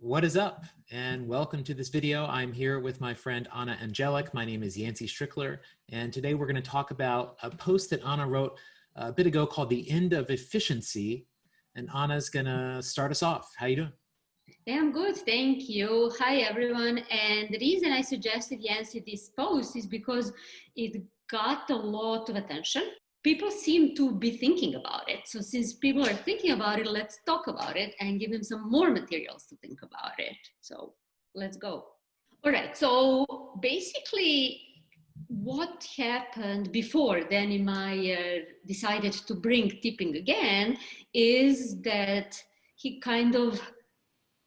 What is up? And welcome to this video. I'm here with my friend Anna Angelic. My name is Yancey Strickler, and today we're going to talk about a post that Anna wrote a bit ago called The End of Efficiency. And Anna's going to start us off. How you doing? Yeah, I'm good, thank you. Hi, everyone. And the reason I suggested Yancey this post is because it got a lot of attention. People seem to be thinking about it. So since people are thinking about it, let's talk about it and give them some more materials to think about it. So let's go. All right, so basically what happened before then in my decided to bring tipping again is that he kind of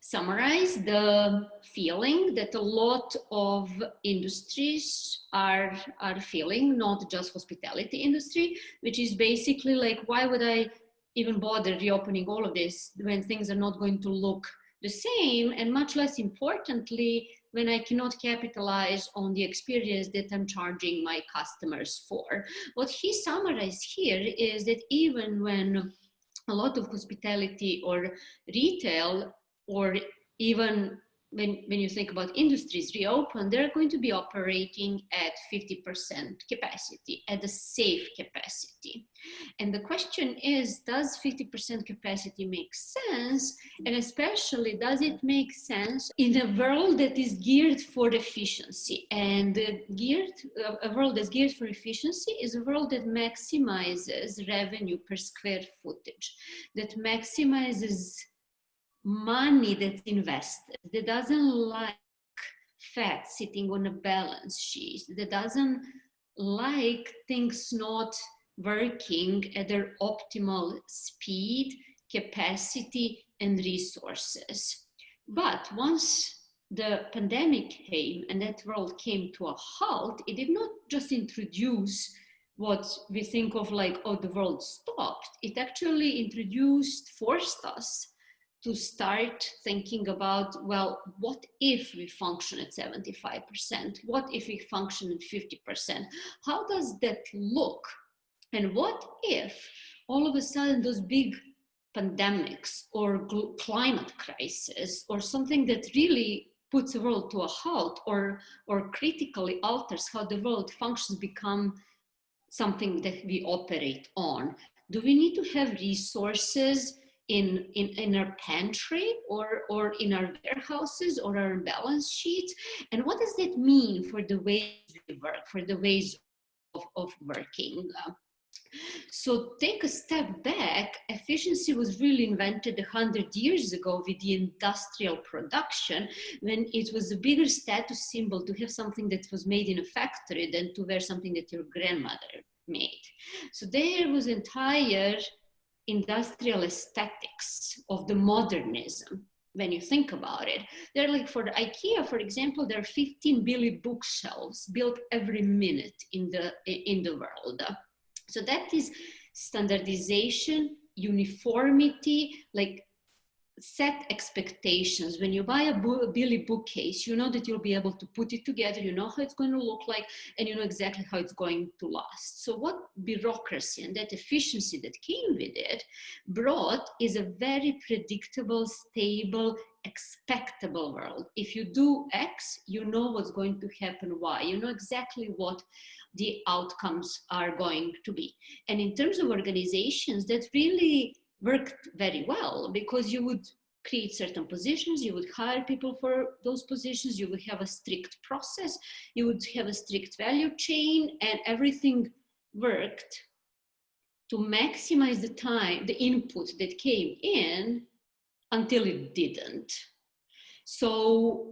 summarize the feeling that a lot of industries are feeling, not just hospitality industry, which is basically like, why would I even bother reopening all of this when things are not going to look the same, and much less importantly, when I cannot capitalize on the experience that I'm charging my customers for. What he summarized here is that even when a lot of hospitality or retail, or even when you think about industries reopen, they're going to be operating at 50% capacity, at a safe capacity. And the question is, does 50% capacity make sense? And especially, does it make sense in a world that is geared for efficiency? And a world that's geared for efficiency is a world that maximizes revenue per square footage, that maximizes money that's invested, that doesn't like fat sitting on a balance sheet, that doesn't like things not working at their optimal speed, capacity, and resources. But once the pandemic came and that world came to a halt, it did not just introduce what we think of like, oh, the world stopped. It actually forced us to start thinking about, well, what if we function at 75%? What if we function at 50%? How does that look? And what if all of a sudden those big pandemics or climate crisis or something that really puts the world to a halt or critically alters how the world functions become something that we operate on? Do we need to have resources in our pantry or in our warehouses or our balance sheets? And what does that mean for the ways we work, for the ways of working? So take a step back. Efficiency was really invented 100 years ago with the industrial production, when it was a bigger status symbol to have something that was made in a factory than to wear something that your grandmother made. So there was entire industrial aesthetics of the modernism. When you think about it, they're like, for the IKEA, for example, there are 15 billion bookshelves built every minute in the world. So that is standardization, uniformity, like set expectations. When you buy a Billy bookcase, you know that you'll be able to put it together, you know how it's going to look like, and you know exactly how it's going to last. So what bureaucracy and that efficiency that came with it brought is a very predictable, stable, expectable world. If you do X, you know what's going to happen Y. You know exactly what the outcomes are going to be. And in terms of organizations, that really worked very well, because you would create certain positions, you would hire people for those positions, you would have a strict process, you would have a strict value chain, and everything worked to maximize the time, the input that came in until it didn't. So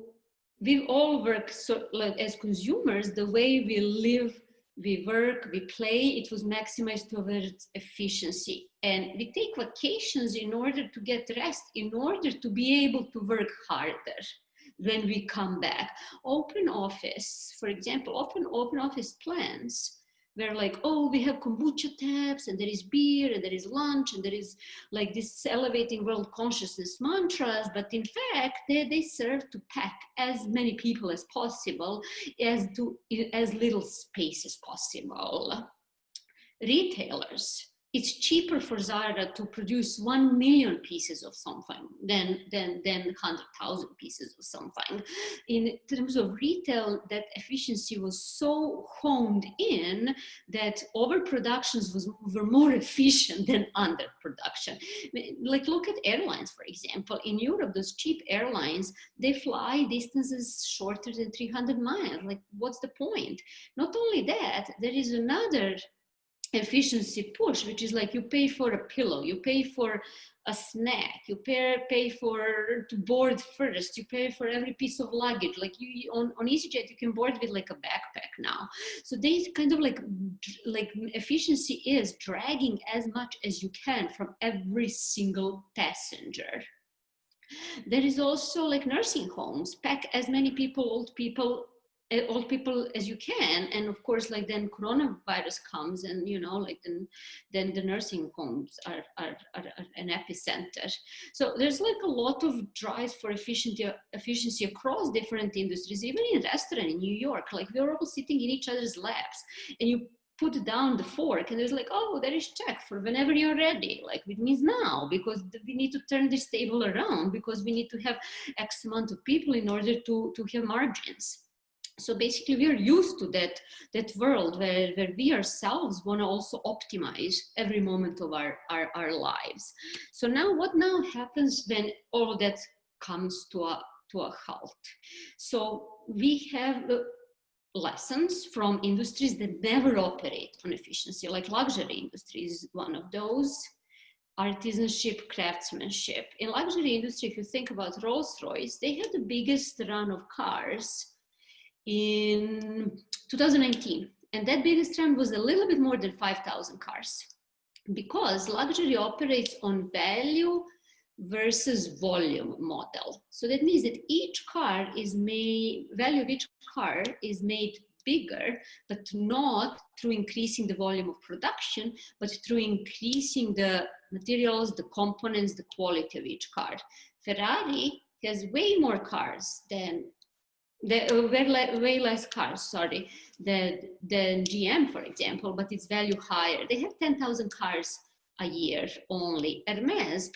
we all work, so like, as consumers, the way we live, we work, we play, it was maximized towards efficiency. And we take vacations in order to get rest, in order to be able to work harder when we come back. Open office, for example, open office plans, where like, oh, we have kombucha taps, and there is beer, and there is lunch, and there is like this elevating world consciousness mantras, but in fact, they serve to pack as many people as possible, as little space as possible. Retailers, it's cheaper for Zara to produce 1 million pieces of something than 100,000 pieces of something. In terms of retail, that efficiency was so honed in that overproductions were more efficient than underproduction. Like look at airlines, for example. In Europe, those cheap airlines, they fly distances shorter than 300 miles. Like, what's the point? Not only that, there is another efficiency push, which is like you pay for a pillow, you pay for a snack, you pay for to board first, you pay for every piece of luggage. Like you on EasyJet, you can board with like a backpack now. So they kind of like efficiency is dragging as much as you can from every single passenger. There is also like nursing homes, pack as many people, old people as you can, and of course like then coronavirus comes, and you know, like then the nursing homes are an epicenter. So there's like a lot of drive for efficiency across different industries. Even in restaurant in New York, like we're all sitting in each other's laps, and you put down the fork and there's like, oh, there is check for whenever you're ready. Like it means now, because we need to turn this table around, because we need to have X amount of people in order to have margins. So basically we're used to that world where we ourselves want to also optimize every moment of our lives. So now what now happens when all of that comes to a halt? So we have lessons from industries that never operate on efficiency, like luxury industry is one of those. Artisanship, craftsmanship. In luxury industry, if you think about Rolls-Royce, they had the biggest run of cars in 2019, and that biggest run was a little bit more than 5,000 cars, because luxury operates on value versus volume model. So that means that each car is made, value of each car is made bigger, but not through increasing the volume of production, but through increasing the materials, the components, the quality of each car. Ferrari has way more cars than way less cars, sorry, than GM, for example, but its value higher. They have 10,000 cars a year only. Hermes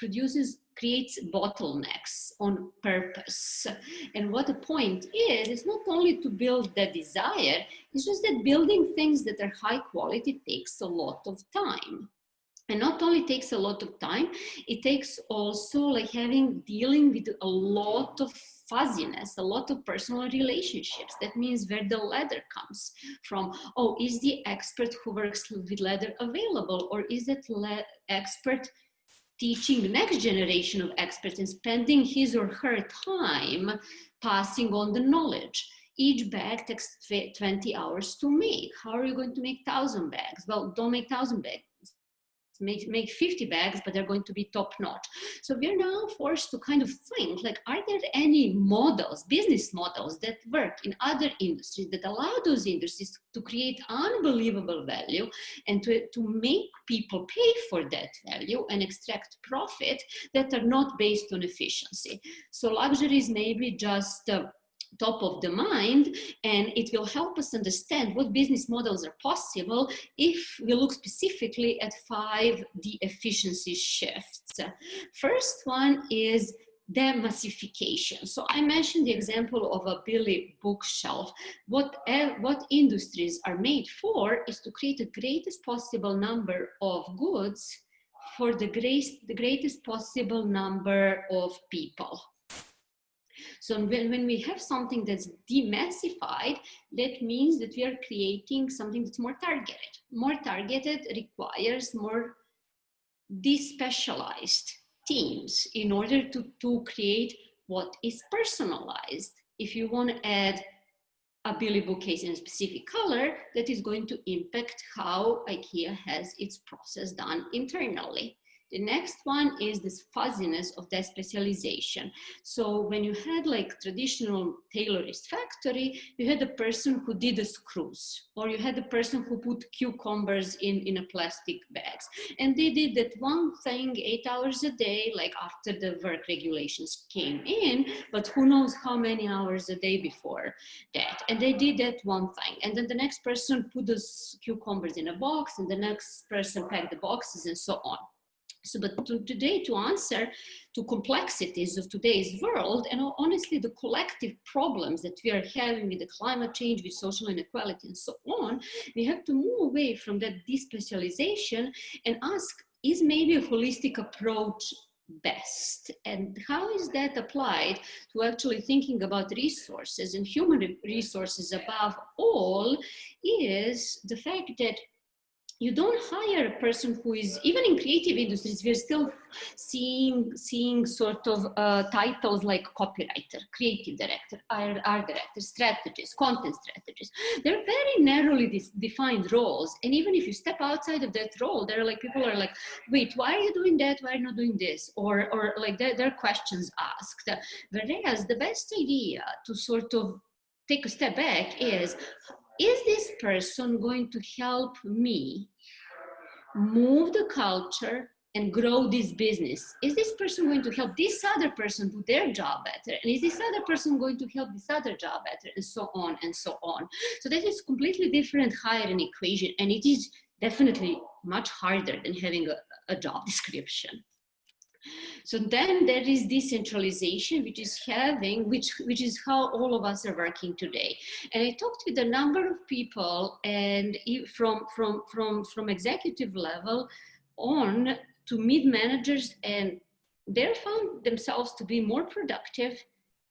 creates bottlenecks on purpose. And what the point is not only to build the desire, it's just that building things that are high quality takes a lot of time. And not only takes a lot of time, it takes also like dealing with a lot of fuzziness, a lot of personal relationships. That means where the leather comes from. Oh, is the expert who works with leather available? Or is that expert teaching the next generation of experts and spending his or her time passing on the knowledge? Each bag takes 20 hours to make. How are you going to make 1,000 bags? Well, don't make 1,000 bags. Make 50 bags, but they're going to be top notch. So we're now forced to kind of think, like, are there any models, business models that work in other industries that allow those industries to create unbelievable value and to make people pay for that value and extract profit that are not based on efficiency? So luxury is maybe just top of the mind, and it will help us understand what business models are possible if we look specifically at 5 efficiency shifts. First one is demassification. So I mentioned the example of a Billy bookshelf. What industries are made for is to create the greatest possible number of goods for the greatest possible number of people. So when we have something that's demassified, that means that we are creating something that's more targeted. More targeted requires more despecialized teams in order to create what is personalized. If you want to add a Billy bookcase in a specific color, that is going to impact how IKEA has its process done internally. The next one is this fuzziness of that specialization. So when you had like traditional tailorist factory, you had a person who did the screws, or you had a person who put cucumbers in a plastic bags. And they did that one thing 8 hours a day, like after the work regulations came in, but who knows how many hours a day before that. And they did that one thing. And then the next person put those cucumbers in a box, and the next person packed the boxes, and so on. So, but today, to answer to complexities of today's world, and honestly, the collective problems that we are having with the climate change, with social inequality, and so on, we have to move away from that despecialization and ask, is maybe a holistic approach best? And how is that applied to actually thinking about resources and human resources above all, is the fact that you don't hire a person who is, even in creative industries, we're still seeing sort of titles like copywriter, creative director, art director, strategist, content strategist. They're very narrowly defined roles. And even if you step outside of that role, there are like, people are like, wait, why are you doing that? Why are you not doing this? Or like there are questions asked. Whereas the best idea to sort of take a step back is this person going to help me move the culture and grow this business? Is this person going to help this other person do their job better? And is this other person going to help this other job better? And so on and so on. So that is completely different hiring equation. And it is definitely much harder than having a job description. So then there is decentralization, which is which is how all of us are working today. And I talked with a number of people, and from executive level on to mid managers, and they found themselves to be more productive,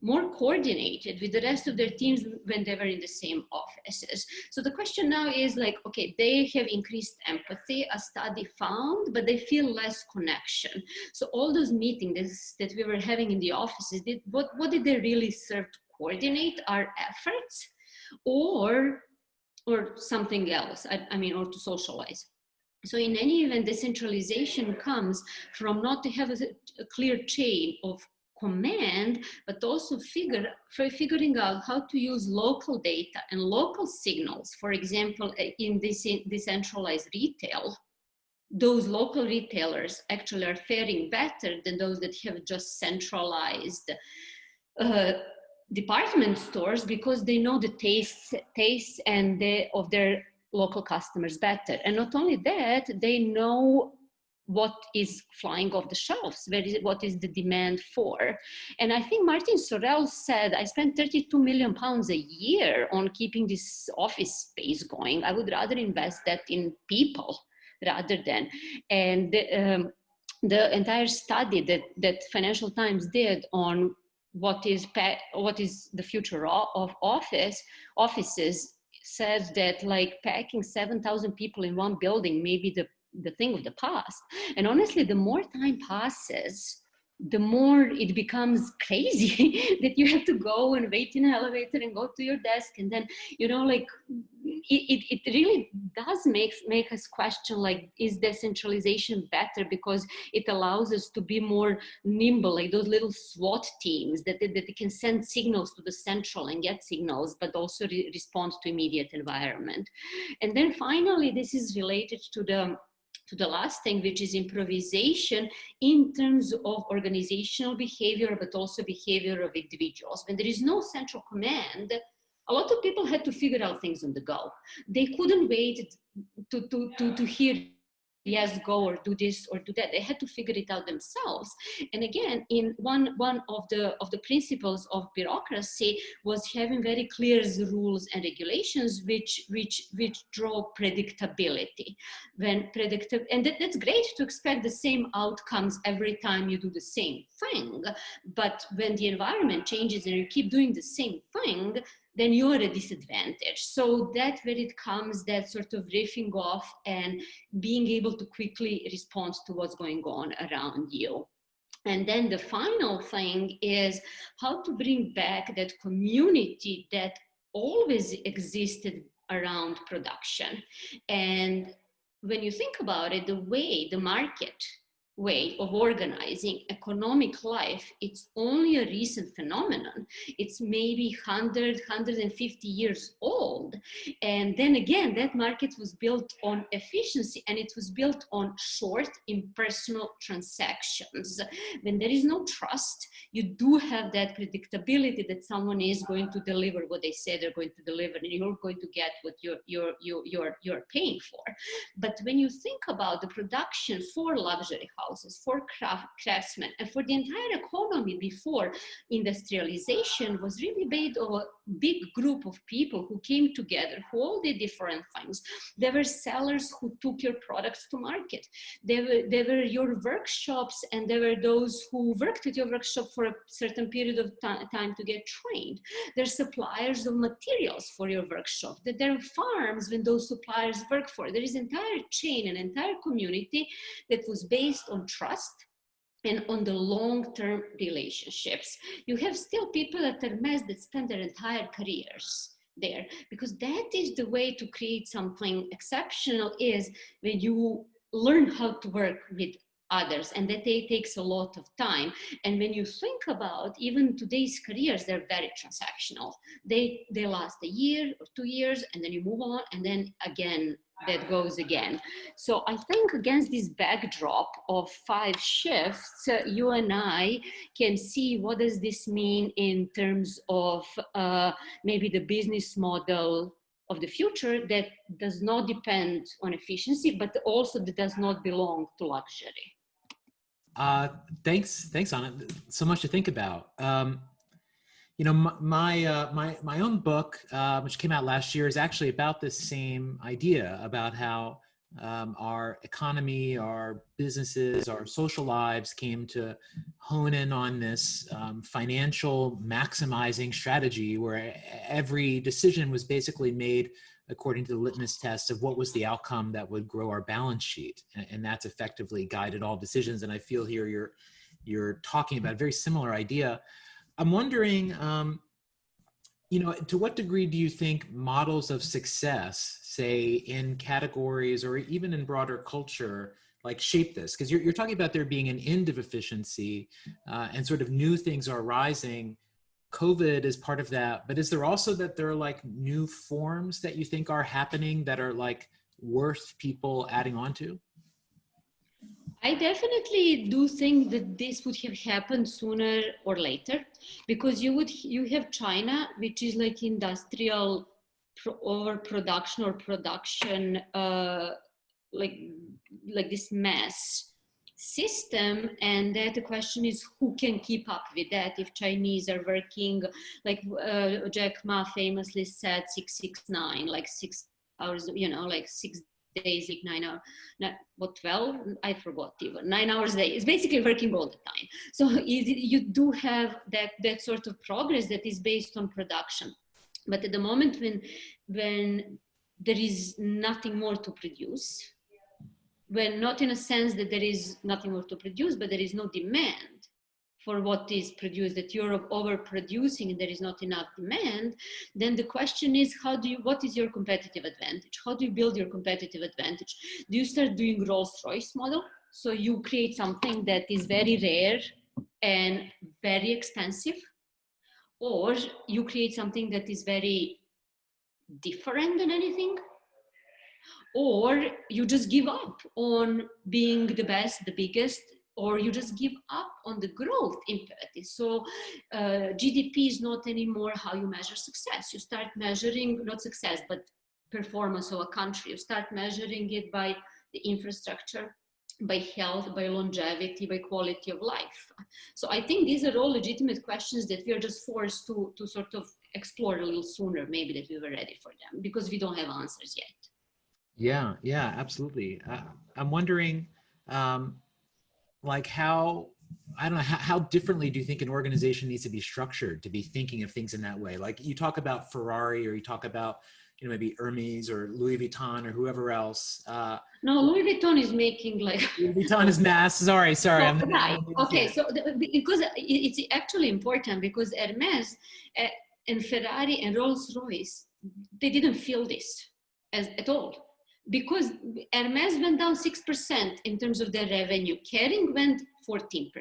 more coordinated with the rest of their teams when they were in the same offices. So the question now is like, okay, they have increased empathy, a study found, but they feel less connection. So all those meetings that we were having in the offices, what did they really serve to coordinate our efforts, or something else? I mean, or to socialize. So in any event, decentralization comes from not to have a clear chain of command, but also figuring out how to use local data and local signals. For example, in this decentralized retail, those local retailers actually are faring better than those that have just centralized department stores, because they know the tastes and of their local customers better. And not only that, they know what is flying off the shelves, what is the demand for. And I think Martin Sorrell said, I spent 32 million pounds a year on keeping this office space going. I would rather invest that in people rather than. And the entire study that Financial Times did on what is the future of offices says that like packing 7,000 people in one building may be the thing of the past. And honestly, the more time passes, the more it becomes crazy that you have to go and wait in an elevator and go to your desk. And then, like it really does make us question, like, is decentralization better? Because it allows us to be more nimble, like those little SWAT teams that can send signals to the central and get signals, but also respond to immediate environment. And then finally, this is related to the last thing, which is improvisation in terms of organizational behavior, but also behavior of individuals. When there is no central command, a lot of people had to figure out things on the go. They couldn't wait to hear yes, go or do this or do that. They had to figure it out themselves. And again, in one of the principles of bureaucracy was having very clear rules and regulations which draw predictability. And that's great to expect the same outcomes every time you do the same thing. But when the environment changes and you keep doing the same thing, then you're at a disadvantage. So that's where it comes, that sort of riffing off and being able to quickly respond to what's going on around you. And then the final thing is how to bring back that community that always existed around production. And when you think about it, the way the market way of organizing economic life, it's only a recent phenomenon. It's maybe 150 years old. And then again, that market was built on efficiency, and it was built on short impersonal transactions. When there is no trust, you do have that predictability that someone is going to deliver what they say they're going to deliver, and you're going to get what you're paying for. But when you think about the production for luxury houses, for craftsmen, and for the entire economy before industrialization was really based on a big group of people who came together, who all did different things. There were sellers who took your products to market. There were your workshops, and there were those who worked at your workshop for a certain period of time to get trained. There are suppliers of materials for your workshop. There are farms when those suppliers work for. There is an entire chain, an entire community that was based on trust and on the long-term relationships. You have still people at Hermes that spend their entire careers there, because that is the way to create something exceptional, is when you learn how to work with others, and that takes a lot of time. And when you think about even today's careers, they're very transactional. They last a year or 2 years, and then you move on, and then again that goes again. So I think against this backdrop of 5 shifts, you and I can see what does this mean in terms of maybe the business model of the future that does not depend on efficiency, but also that does not belong to luxury. Thanks, Anna. So much to think about. You know, my own book, which came out last year, is actually about this same idea about how our economy, our businesses, our social lives came to hone in on this financial maximizing strategy where every decision was basically made according to the litmus test of what was the outcome that would grow our balance sheet. And that's effectively guided all decisions. And I feel here you're talking about a very similar idea. I'm wondering, you know, to what degree do you think models of success, say in categories or even in broader culture, like shape this? Because you're talking about there being an end of efficiency and sort of new things are arising. COVID is part of that, but is there also that there are like new forms that you think are happening that are like worth people adding on to? I definitely do think that this would have happened sooner or later, because you have China, which is like industrial overproduction or production, like this mass system, and that the question is who can keep up with that. If Chinese are working, like Jack Ma famously said, 669, like 6 hours, you know, like 6 days, like 9 hours, what 12? I forgot even 9 hours a day. It's basically working all the time. So you do have that sort of progress that is based on production. But at the moment when there is nothing more to produce, when not in a sense that there is nothing more to produce, but there is no demand for what is produced, that you're overproducing and there is not enough demand, then the question is, what is your competitive advantage? How do you build your competitive advantage? Do you start doing Rolls-Royce model? So you create something that is very rare and very expensive, or you create something that is very different than anything, or you just give up on being the best, the biggest, or you just give up on the growth imperative. So GDP is not anymore how you measure success. You start measuring, not success, but performance of a country. You start measuring it by the infrastructure, by health, by longevity, by quality of life. So I think these are all legitimate questions that we are just forced to sort of explore a little sooner, maybe, that we were ready for them, because we don't have answers yet. Yeah, absolutely. I'm wondering, like how differently do you think an organization needs to be structured to be thinking of things in that way? Like you talk about Ferrari, or you talk about, you know, maybe Hermes or Louis Vuitton or whoever else. No, Louis Vuitton is making like... Louis Vuitton is mass. Sorry. No, right. Okay, so because it's actually important, because Hermes and Ferrari and Rolls-Royce, they didn't feel this at all. because Hermes went down 6% in terms of their revenue. Kering went 14%.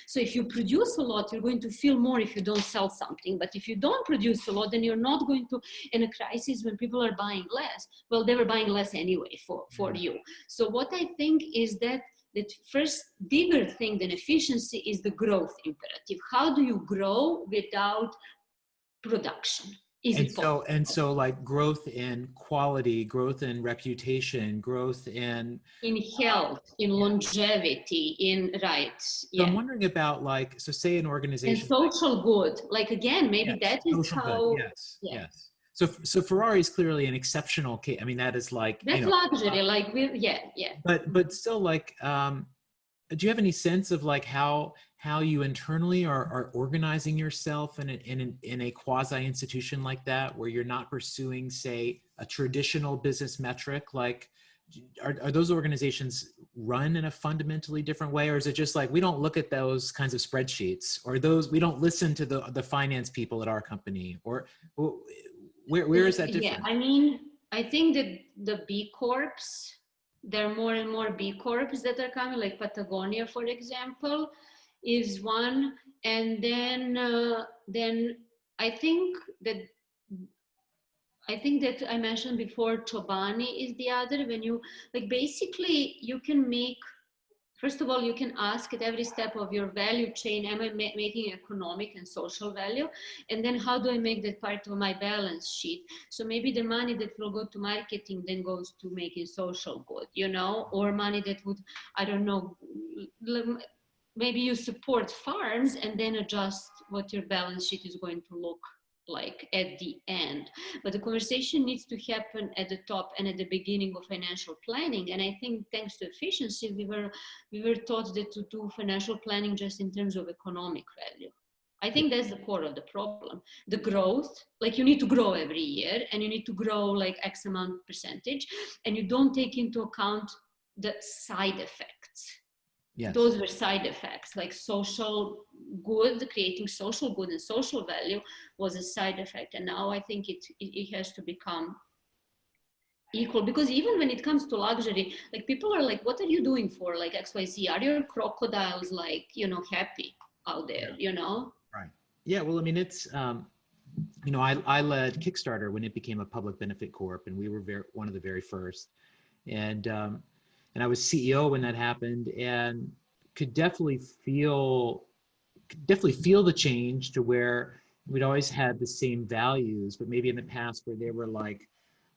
So if you produce a lot, you're going to feel more if you don't sell something. But if you don't produce a lot, then you're not going to, in a crisis when people are buying less, well, they were buying less anyway for you. So what I think is that first bigger thing than efficiency is the growth imperative. How do you grow without production? And so like growth in quality, growth in reputation, growth in health, in longevity, in rights. So I'm wondering about like, so say an organization. And social good, like again, maybe yes, that is social how. good. Yes, yes. So Ferrari is clearly an exceptional case. I mean, that is like, that's luxury, like yeah. But still, like, do you have any sense of like how you internally are organizing yourself in a quasi institution like that, where you're not pursuing, say, a traditional business metric? Like, are those organizations run in a fundamentally different way, or is it just like we don't look at those kinds of spreadsheets, or we don't listen to the finance people at our company, or where is that different? Yeah, I mean, I think that the B Corps, there are more and more B Corps that are coming, like Patagonia, for example, is one. And then I think that I mentioned before, Chobani is the other. When you, like, basically you can make, first of all, you can ask at every step of your value chain, am I making economic and social value? And then how do I make that part of my balance sheet? So maybe the money that will go to marketing then goes to making social good, or money that would, I don't know, maybe you support farms and then adjust what your balance sheet is going to look like at the end. But the conversation needs to happen at the top and at the beginning of financial planning. And I think thanks to efficiency, we were taught that to do financial planning just in terms of economic value. I think that's the core of the problem. The growth, like you need to grow every year and you need to grow like X amount percentage, and you don't take into account the side effects. Yes. Those were side effects, like social good, creating social good and social value was a side effect. And now I think it has to become equal, because even when it comes to luxury, like people are like, what are you doing for like XYZ? Are your crocodiles like, happy out there, Right. Yeah. Well, I mean, it's, I led Kickstarter when it became a public benefit corp, and we were one of the very first. And I was CEO when that happened, and could definitely feel the change to where we'd always had the same values, but maybe in the past where they were like,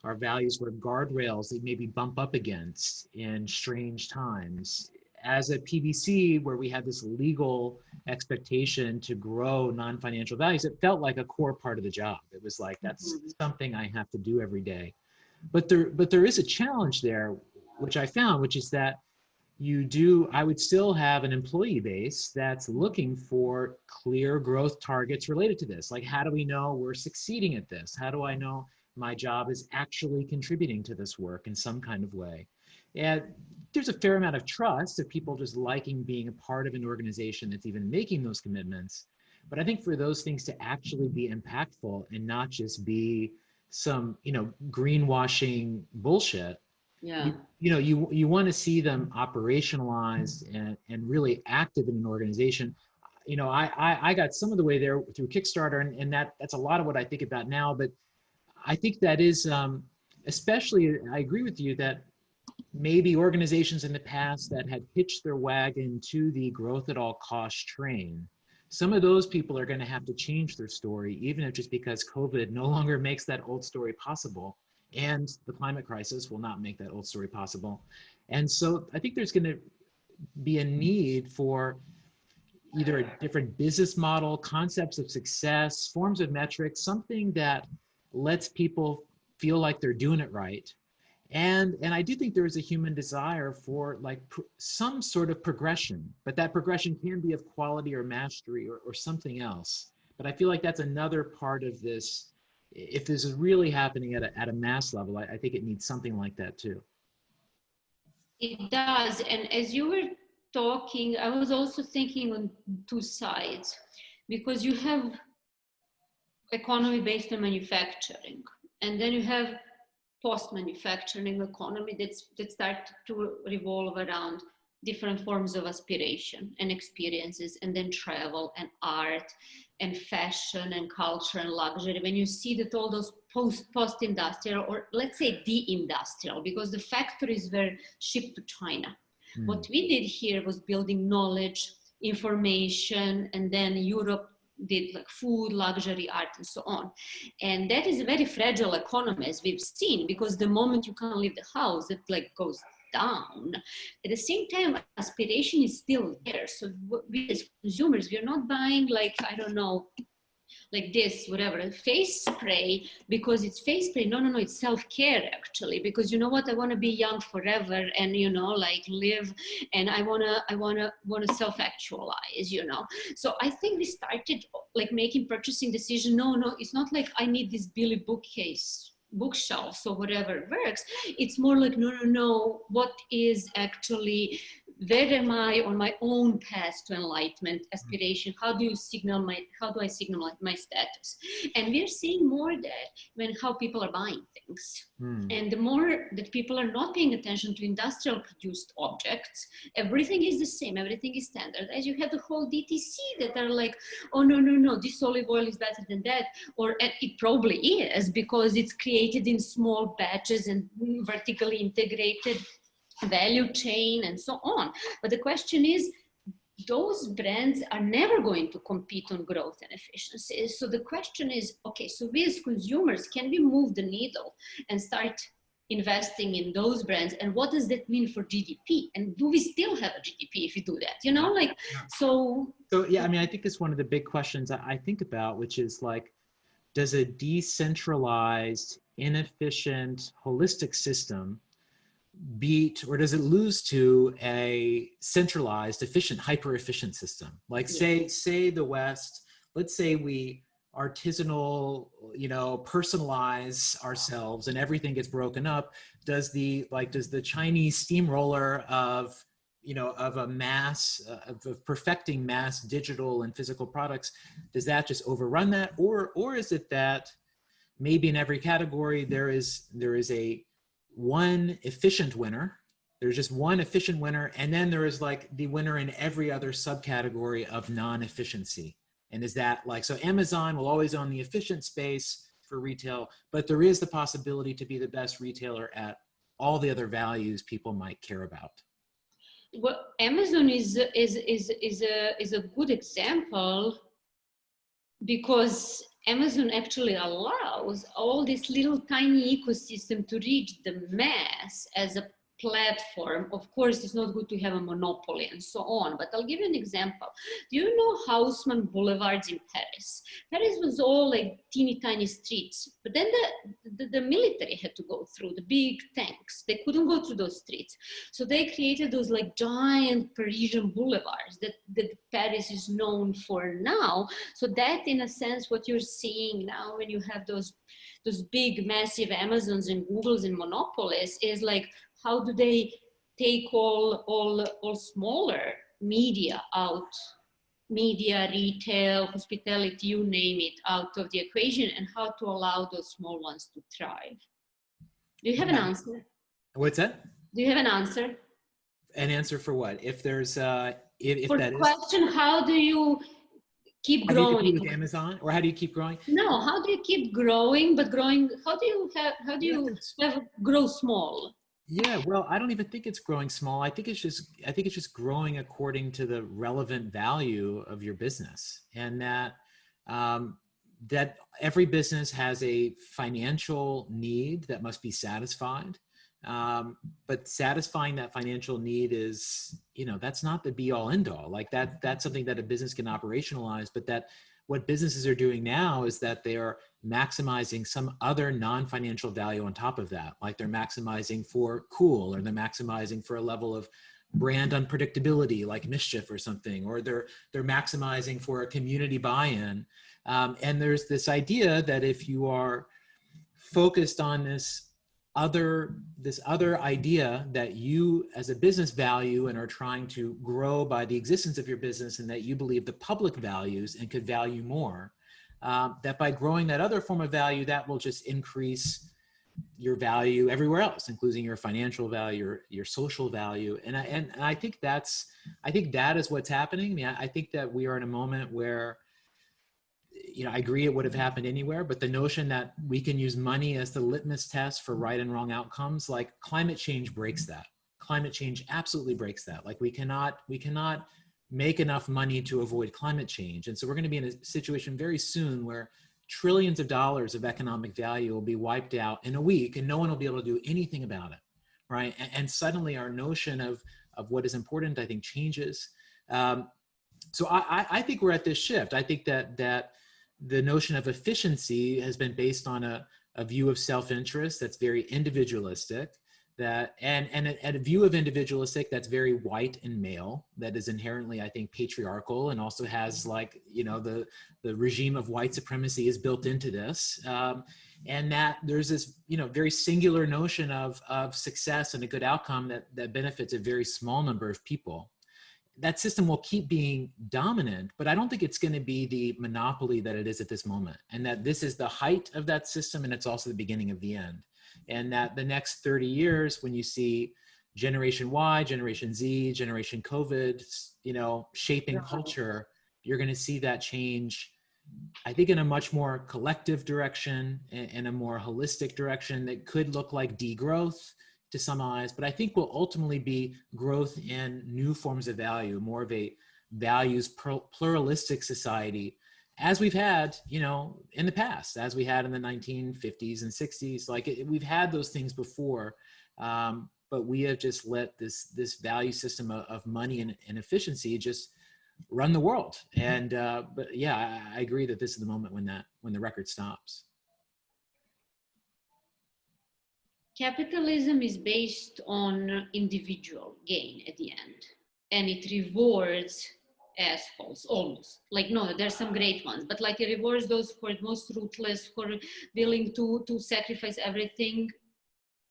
our values were guardrails that maybe bump up against in strange times. As a PBC, where we had this legal expectation to grow non-financial values, it felt like a core part of the job. It was like, that's something I have to do every day. But there is a challenge there, which I found, which is that I would still have an employee base that's looking for clear growth targets related to this. Like, how do we know we're succeeding at this? How do I know my job is actually contributing to this work in some kind of way? And there's a fair amount of trust of people just liking being a part of an organization that's even making those commitments. But I think for those things to actually be impactful and not just be some, greenwashing bullshit, you want to see them operationalized and really active in an organization. I got some of the way there through Kickstarter, and that's a lot of what I think about now. But I think that is, especially, I agree with you that maybe organizations in the past that had hitched their wagon to the growth at all cost train, some of those people are going to have to change their story, even if just because COVID no longer makes that old story possible. And the climate crisis will not make that old story possible. And so I think there's going to be a need for either a different business model, concepts of success, forms of metrics, something that lets people feel like they're doing it right. And I do think there is a human desire for like some sort of progression, but that progression can be of quality or mastery or something else. But I feel like that's another part of this. If this is really happening at a mass level, I think it needs something like that too. It does. And as you were talking, I was also thinking on two sides, because you have economy based on manufacturing, and then you have post-manufacturing economy that started to revolve around different forms of aspiration and experiences, and then travel and art and fashion and culture and luxury. When you see that all those post-industrial, or let's say de-industrial, because the factories were shipped to China. What we did here was building knowledge, information, and then Europe did like food, luxury, art, and so on. And that is a very fragile economy, as we've seen, because the moment you can't leave the house, it like goes down. At the same time, aspiration is still there. So we as consumers, we're not buying like, I don't know, like this, whatever, face spray because it's face spray. No, it's self-care actually, because you know what, I want to be young forever and, you know, like live, and I want to self-actualize, you know. So I think we started like making purchasing decision. No, it's not like I need this Billy bookshelf, so whatever works. It's more like, no, what is actually, where am I on my own path to enlightenment, aspiration? How do I signal my status? And we're seeing more that when how people are buying things. And the more that people are not paying attention to industrial produced objects, everything is the same, everything is standardized. You have the whole DTC that are like, oh no, this olive oil is better than that, and it probably is because it's created in small batches and vertically integrated value chain and so on. But the question is, those brands are never going to compete on growth and efficiency. So the question is, okay, so we as consumers, can we move the needle and start investing in those brands? And what does that mean for GDP? And do we still have a GDP if we do that? You know, like, so yeah, I mean, I think it's one of the big questions I think about, which is like, does a decentralized, inefficient, holistic system beat, or does it lose to a centralized, efficient, hyper-efficient system? Like say the West, let's say we artisanal, you know, personalize ourselves and everything gets broken up. Does the Chinese steamroller of, you know, of a mass, of perfecting mass digital and physical products, does that just overrun that? Or is it that maybe in every category there is a one efficient winner, there's just one efficient winner, and then there is like the winner in every other subcategory of non-efficiency? And is that like, so Amazon will always own the efficient space for retail, but there is the possibility to be the best retailer at all the other values people might care about? Well, Amazon is a good example because Amazon actually allows all this little tiny ecosystem to reach the mass as a platform. Of course, it's not good to have a monopoly and so on, but I'll give you an example. Do you know Haussmann Boulevards in Paris? Paris was all like teeny tiny streets, but then the military had to go through the big tanks. They couldn't go through those streets. So they created those like giant Parisian boulevards that Paris is known for now. So that in a sense, what you're seeing now when you have those big massive Amazons and Googles and monopolies is like, how do they take all smaller media out, media, retail, hospitality, you name it, out of the equation, and how to allow those small ones to thrive? Do you have an answer? What's that? Do you have an answer? An answer for what? If there's if for that the question, how do you keep growing? How do you compete with Amazon, or how do you keep growing? No, how do you keep growing, but growing, how do you grow small? Yeah, well, I don't even think it's growing small. I think it's just growing according to the relevant value of your business, and that that every business has a financial need that must be satisfied. But satisfying that financial need is, you know, that's not the be all end all. Like that's something that a business can operationalize, but that what businesses are doing now is that they are maximizing some other non-financial value on top of that. Like they're maximizing for cool, or they're maximizing for a level of brand unpredictability like Mischief or something, or they're maximizing for a community buy-in. And there's this idea that if you are focused on this other idea that you as a business value and are trying to grow by the existence of your business, and that you believe the public values and could value more, that by growing that other form of value, that will just increase your value everywhere else, including your financial value, your social value. And I think that is what's happening. I mean, I think that we are in a moment where, I agree it would have happened anywhere, but the notion that we can use money as the litmus test for right and wrong outcomes, like climate change breaks that. Climate change absolutely breaks that. Like we cannot make enough money to avoid climate change. And so we're going to be in a situation very soon where trillions of dollars of economic value will be wiped out in a week and no one will be able to do anything about it, right? And suddenly our notion of what is important, I think, changes. So I think we're at this shift. I think that the notion of efficiency has been based on a view of self-interest that's very individualistic, and a view of individualistic that's very white and male, that is inherently, I think, patriarchal, and also has the regime of white supremacy is built into this, and that there's this very singular notion of success and a good outcome that benefits a very small number of people. That system will keep being dominant, but I don't think it's going to be the monopoly that it is at this moment. And that this is the height of that system, and it's also the beginning of the end. And that the next 30 years, when you see Generation Y, Generation Z, Generation COVID, shaping culture, you're going to see that change, I think, in a much more collective direction, in a more holistic direction that could look like degrowth to some eyes, but I think will ultimately be growth in new forms of value, more of a values pluralistic society, as we've had, in the past, as we had in the 1950s and 60s. We've had those things before, but we have just let this value system of money and efficiency just run the world. And but yeah, I agree that this is the moment when the record stops. Capitalism is based on individual gain at the end, and it rewards assholes, almost. No, there's some great ones, but it rewards those who are most ruthless, who are willing to sacrifice everything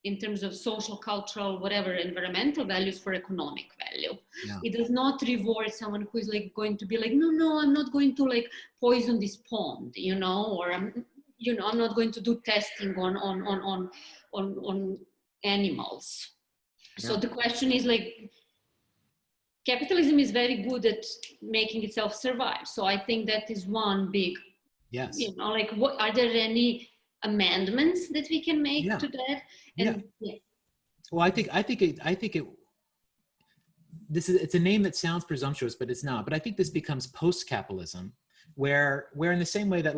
in terms of social, cultural, whatever, environmental values for economic value. Yeah. It does not reward someone who is going to be no, I'm not going to poison this pond, or I'm not going to do testing on animals. So the question is capitalism is very good at making itself survive. So I think that is one big, yes. What are there any amendments that we can make to that? And well, I think it's a name that sounds presumptuous, but it's not. But I think this becomes post-capitalism, where in the same way that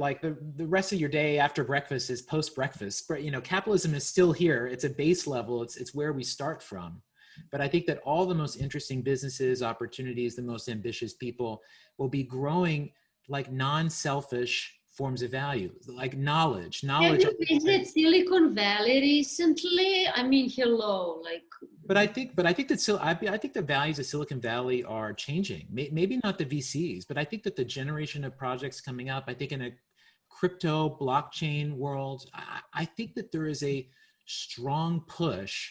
the rest of your day after breakfast is post-breakfast, but capitalism is still here. It's a base level. It's where we start from. But I think that all the most interesting businesses, opportunities, the most ambitious people will be growing non-selfish forms of value, like knowledge. Have you visited Silicon Valley recently? I mean, hello, But I think the values of Silicon Valley are changing. Maybe not the VCs, but I think that the generation of projects coming up, I think in a crypto blockchain world, I think that there is a strong push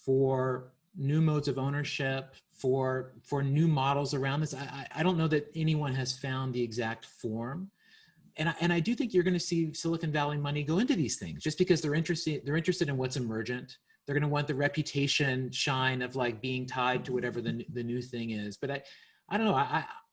for new modes of ownership, for new models around this. I don't know that anyone has found the exact form. And I do think you're going to see Silicon Valley money go into these things just because they're interested in what's emergent. They're going to want the reputation shine of being tied to whatever the new thing is. But I don't know.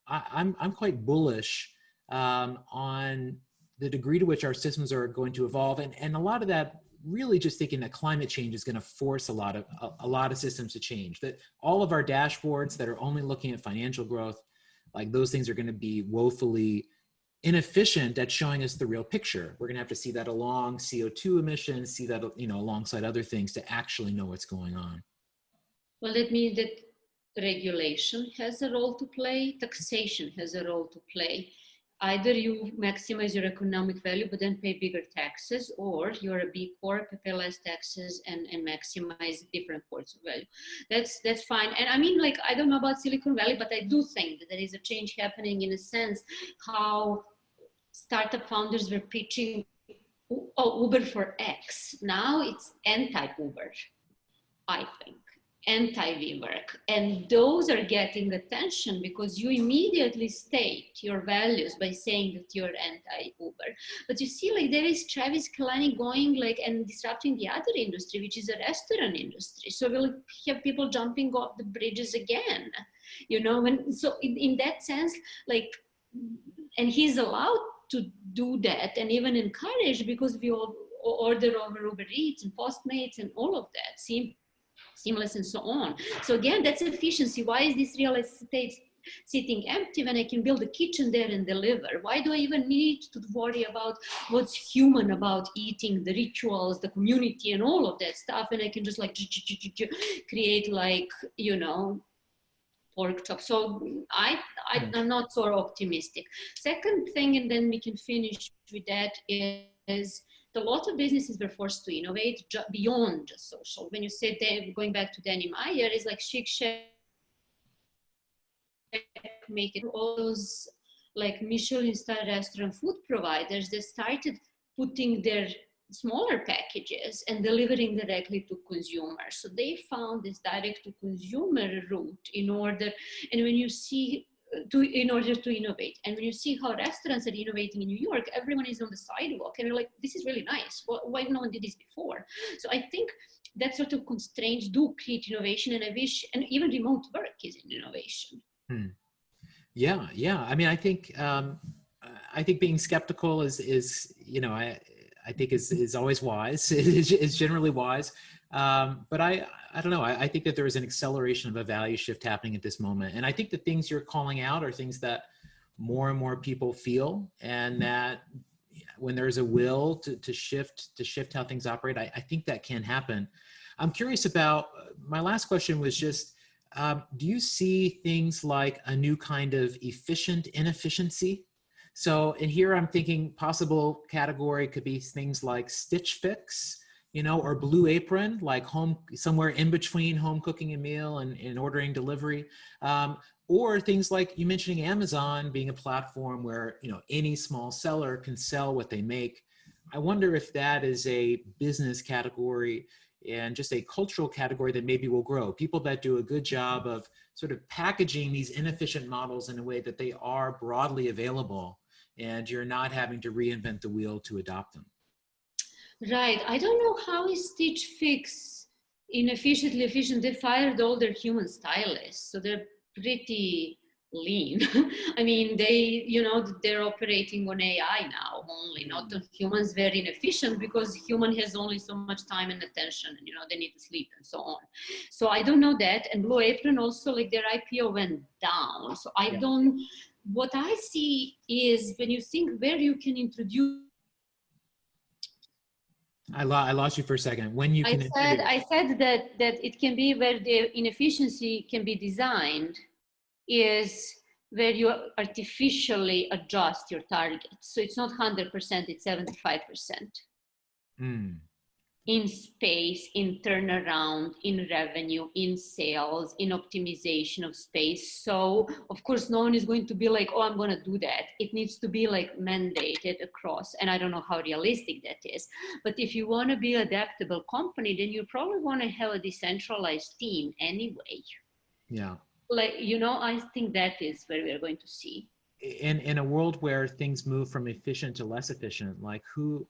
I'm quite bullish on the degree to which our systems are going to evolve, and a lot of that really just thinking that climate change is going to force a lot of systems to change. That all of our dashboards that are only looking at financial growth, those things are going to be woefully inefficient at showing us the real picture. We're going to have to see that along CO2 emissions, see that alongside other things to actually know what's going on. Well, that means that regulation has a role to play, taxation has a role to play. Either you maximize your economic value but then pay bigger taxes, or you're a B Corp, pay less taxes and maximize different parts of value. That's fine. And I mean, I don't know about Silicon Valley, but I do think that there is a change happening in a sense how startup founders were pitching, Uber for X. Now it's anti-Uber, I think. anti-WeWork, and those are getting attention because you immediately state your values by saying that you're anti-Uber. But you see, like, there is Travis Kalanick going like and disrupting the other industry, which is a restaurant industry. So we'll have people jumping off the bridges again, you know. And so in that sense, like, and he's allowed to do that and even encouraged because we all order over Uber Eats and Postmates and all of that, seamless and so on. So again, that's efficiency. Why is this real estate sitting empty when I can build a kitchen there and deliver? Why do I even need to worry about what's human about eating, the rituals, the community, and all of that stuff? And I can just like create, like, you know, pork chop. So I'm not so optimistic. Second thing, and then we can finish with that, is a lot of businesses were forced to innovate beyond just social. When you say that, going back to Danny Meyer, is like Chic Shack, make it all those like Michelin-star restaurant food providers that started putting their smaller packages and delivering directly to consumers. So they found this direct to consumer route in order, and when you see in order to innovate. And when you see how restaurants are innovating in New York, everyone is on the sidewalk and you're like, this is really nice. Why no one did this before? So I think that sort of constraints do create innovation, and I wish, and even remote work is an innovation. Yeah. I mean, I think being skeptical is you know, I think is always wise. It's generally wise. But I don't know. I think that there is an acceleration of a value shift happening at this moment. And I think the things you're calling out are things that more and more people feel, and that when there's a will to shift how things operate, I think that can happen. I'm curious about, my last question was just, do you see things like a new kind of efficient inefficiency? So, and here I'm thinking possible category could be things like Stitch Fix, you know, or Blue Apron, like home, somewhere in between home cooking a meal and ordering delivery. Or things like you mentioning Amazon being a platform where, you know, any small seller can sell what they make. I wonder if that is a business category and just a cultural category that maybe will grow. People that do a good job of sort of packaging these inefficient models in a way that they are broadly available and you're not having to reinvent the wheel to adopt them. Right. I don't know how is Stitch Fix inefficiently efficient. They fired all their human stylists, so they're pretty lean. I mean, they, you know, they're operating on AI now only, not on humans. Very inefficient because human has only so much time and attention, and, you know, they need to sleep and so on. So I don't know that. And Blue Apron also, like, their IPO went down. So I don't, what I see is when you think where you can introduce, I lost you for a second. When you can I said that it can be where the inefficiency can be designed is where you artificially adjust your target. So it's not 100%, it's 75%. In space, in turnaround, in revenue, in sales, in optimization of space. So of course, no one is going to be like, oh, I'm going to do that. It needs to be like mandated across. And I don't know how realistic that is. But if you want to be an adaptable company, then you probably want to have a decentralized team anyway. Yeah. Like, you know, I think that is where we're going to see. In a world where things move from efficient to less efficient, like who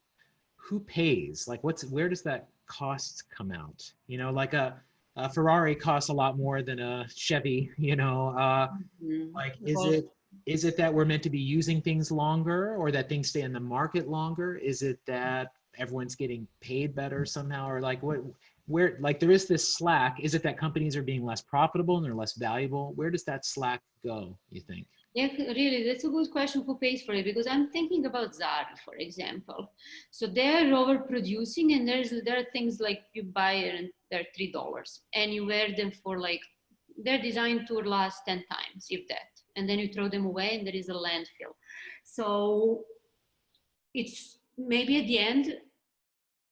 pays? Like where does that cost come out? You know, like a Ferrari costs a lot more than a Chevy, you know, like is it that we're meant to be using things longer, or that things stay in the market longer? Is it that everyone's getting paid better somehow, or like where, like there is this slack? Is it that companies are being less profitable and they're less valuable? Where does that slack go, you think? Yeah, really, that's a good question. Who pays for it? Because I'm thinking about Zara, for example. So they're overproducing, and there are things like you buy it and they're $3, and you wear them for like, they're designed to last 10 times, if that, and then you throw them away, and there is a landfill. So it's maybe at the end,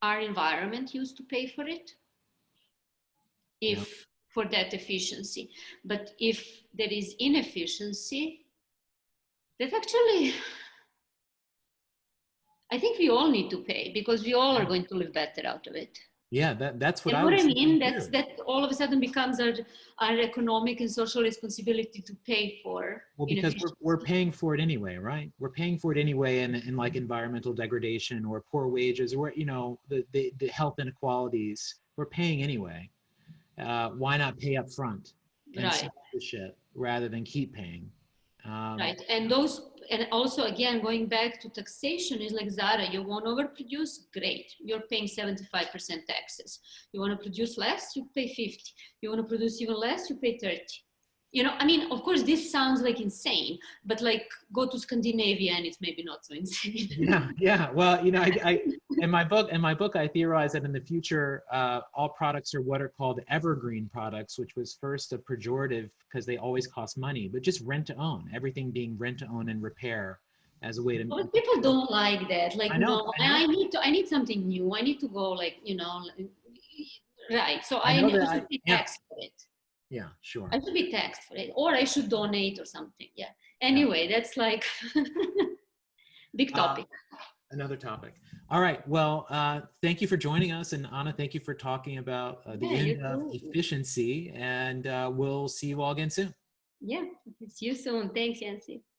our environment used to pay for it, if for that efficiency. But if there is inefficiency, that actually, I think we all need to pay, because we all are going to live better out of it. Yeah, that's what And I what I was mean, thinking that's too. that all of a sudden becomes our economic and social responsibility to pay for Well, because we're inefficiency. paying for it anyway, right? We're paying for it anyway in like environmental degradation or poor wages or, you know, the health inequalities. We're paying anyway. Why not pay up front and Right. solve the shit rather than keep paying? Um, Right. And those, and also again, going back to taxation is like Zara, you want to overproduce, great. You're paying 75% taxes. You want to produce less, you pay 50. You want to produce even less, you pay 30. You know, I mean, of course, this sounds like insane, but like go to Scandinavia and it's maybe not so insane. Yeah, yeah. Well, you know, in my book, I theorize that in the future, all products are what are called evergreen products, which was first a pejorative because they always cost money, but just rent to own, everything being rent to own and repair as a way to. But people don't like that. Like, I know, no, I know, I need something new. I need to go like, you know, right. So I know that. I should be Yeah, taxed for it. yeah, sure. I should be taxed for it, or I should donate or something. Yeah. Yeah. Anyway, that's like big Uh, topic. Another topic. All right. Well, thank you for joining us, and Anna, thank you for talking about the Yeah, you end of too. efficiency, and we'll see you all again soon. Yeah. See you soon. Thanks, Yancy.